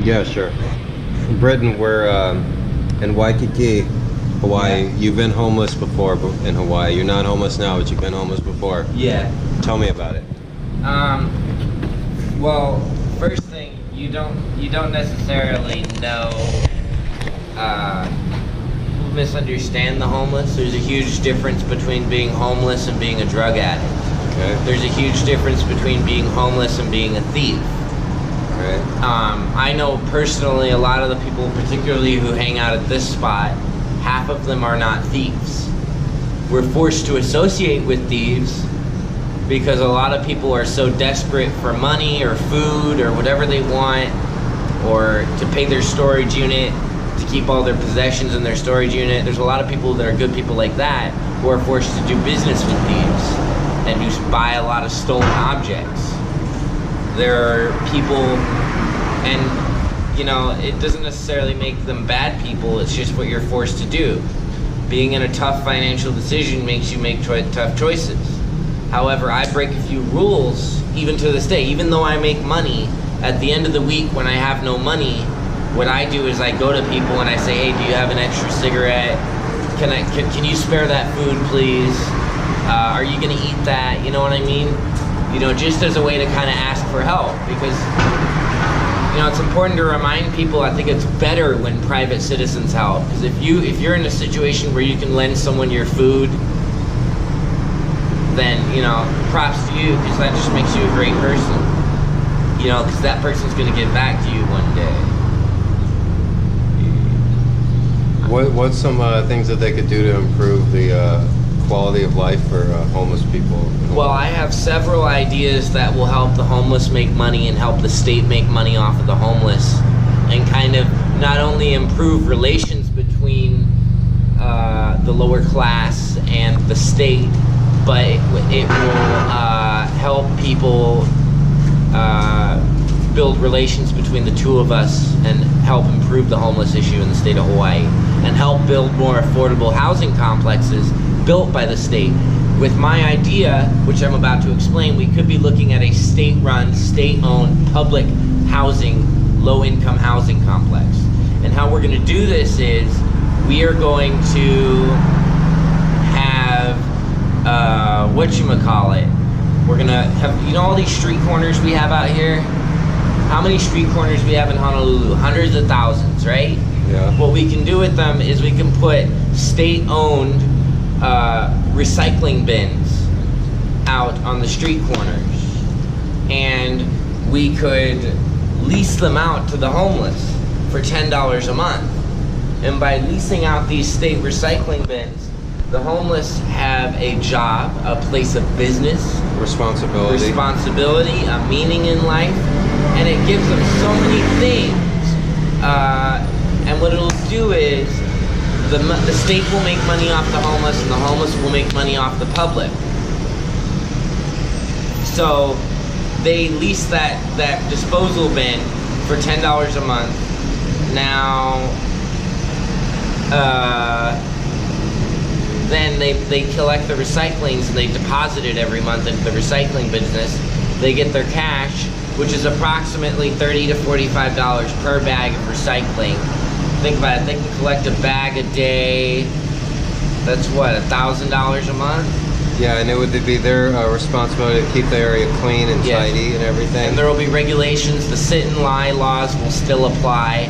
Yeah, sure. Britton, we're in Waikiki, Hawaii. Yeah. You've been homeless before in Hawaii. You're not homeless now, but you've been homeless before. Yeah. Tell me about it. Well, first thing, you don't necessarily know, misunderstand the homeless. There's a huge difference between being homeless and being a drug addict. Okay. There's a huge difference between being homeless and being a thief. Right. I know personally a lot of the people, particularly who hang out at this spot, half of them are not thieves. We're forced to associate with thieves because a lot of people are so desperate for money or food or whatever they want, or to pay their storage unit, to keep all their possessions in their storage unit. There's a lot of people that are good people like that who are forced to do business with thieves and who buy a lot of stolen objects. There are people, and you know, it doesn't necessarily make them bad people, it's just what you're forced to do. Being in a tough financial decision makes you make tough choices. However, I break a few rules, even to this day. Even though I make money, at the end of the week when I have no money, what I do is I go to people and I say, hey, do you have an extra cigarette? Can you spare that food, please? Are you gonna eat that? You know what I mean? You know, just as a way to kind of ask for help, because you know, it's important to remind people. I think it's better when private citizens help, because if you're in a situation where you can lend someone your food, then you know, props to you, because that just makes you a great person. You know, because that person's gonna give back to you one day. What's some things that they could do to improve the quality of life for homeless people? Well, I have several ideas that will help the homeless make money and help the state make money off of the homeless, and kind of not only improve relations between the lower class and the state, but it will help people build relations between the two of us and help improve the homeless issue in the state of Hawaii, and help build more affordable housing complexes built by the state. With my idea, which I'm about to explain, we could be looking at a state-run, state-owned public housing, low-income housing complex. And how we're going to do this is we are going to have whatchamacallit. We're going to have, you know, all these street corners we have out here? How many street corners we have in Honolulu? Hundreds of thousands, right? Yeah. What we can do with them is we can put state-owned recycling bins out on the street corners, and we could lease them out to the homeless for $10 a month. And by leasing out these state recycling bins, the homeless have a job, a place of business, Responsibility, a meaning in life, and it gives them so many things. And what it'll do is the state will make money off the homeless, and the homeless will make money off the public. So they lease that disposal bin for $10 a month. Now, then they collect the recyclings and they deposit it every month into the recycling business. They get their cash, which is approximately $30 to $45 per bag of recycling. Think about it, they can collect a bag a day. That's what, $1,000 a month? Yeah, and it would be their responsibility to keep the area clean and tidy and everything. And there will be regulations. The sit and lie laws will still apply,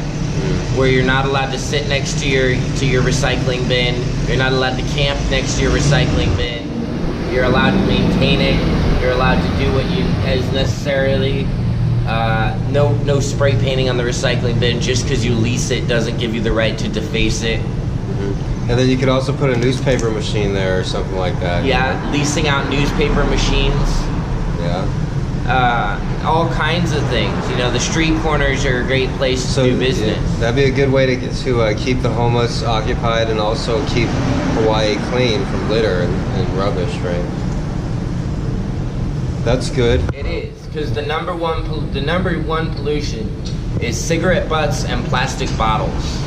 where you're not allowed to sit next to your recycling bin. You're not allowed to camp next to your recycling bin. You're allowed to maintain it. You're allowed to do what you as necessarily. No spray painting on the recycling bin. Just because you lease it doesn't give you the right to deface it. And then you could also put a newspaper machine there or something like that. Yeah, you know? Leasing out newspaper machines. Yeah. All kinds of things. You know, the street corners are a great place to do business. Yeah, that'd be a good way to keep the homeless occupied and also keep Hawaii clean from litter and rubbish, right? That's good. It is, because the number one pollution is cigarette butts and plastic bottles.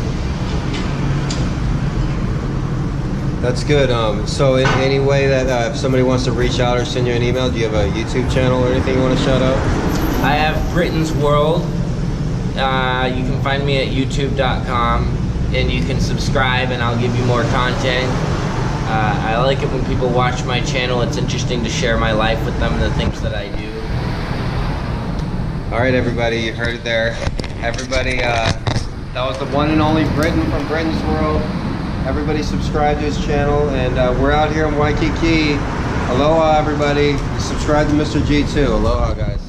That's good. So in any way that if somebody wants to reach out or send you an email, do you have a YouTube channel or anything you want to shout out? I have Britton's World, You can find me at youtube.com, and you can subscribe and I'll give you more content. I like it when people watch my channel. It's interesting to share my life with them and the things that I do. All right, everybody, you heard it there. Everybody, that was the one and only Britton from Britton's World. Everybody subscribe to his channel, and we're out here in Waikiki. Aloha, everybody. Subscribe to Mr. G too. Aloha, guys.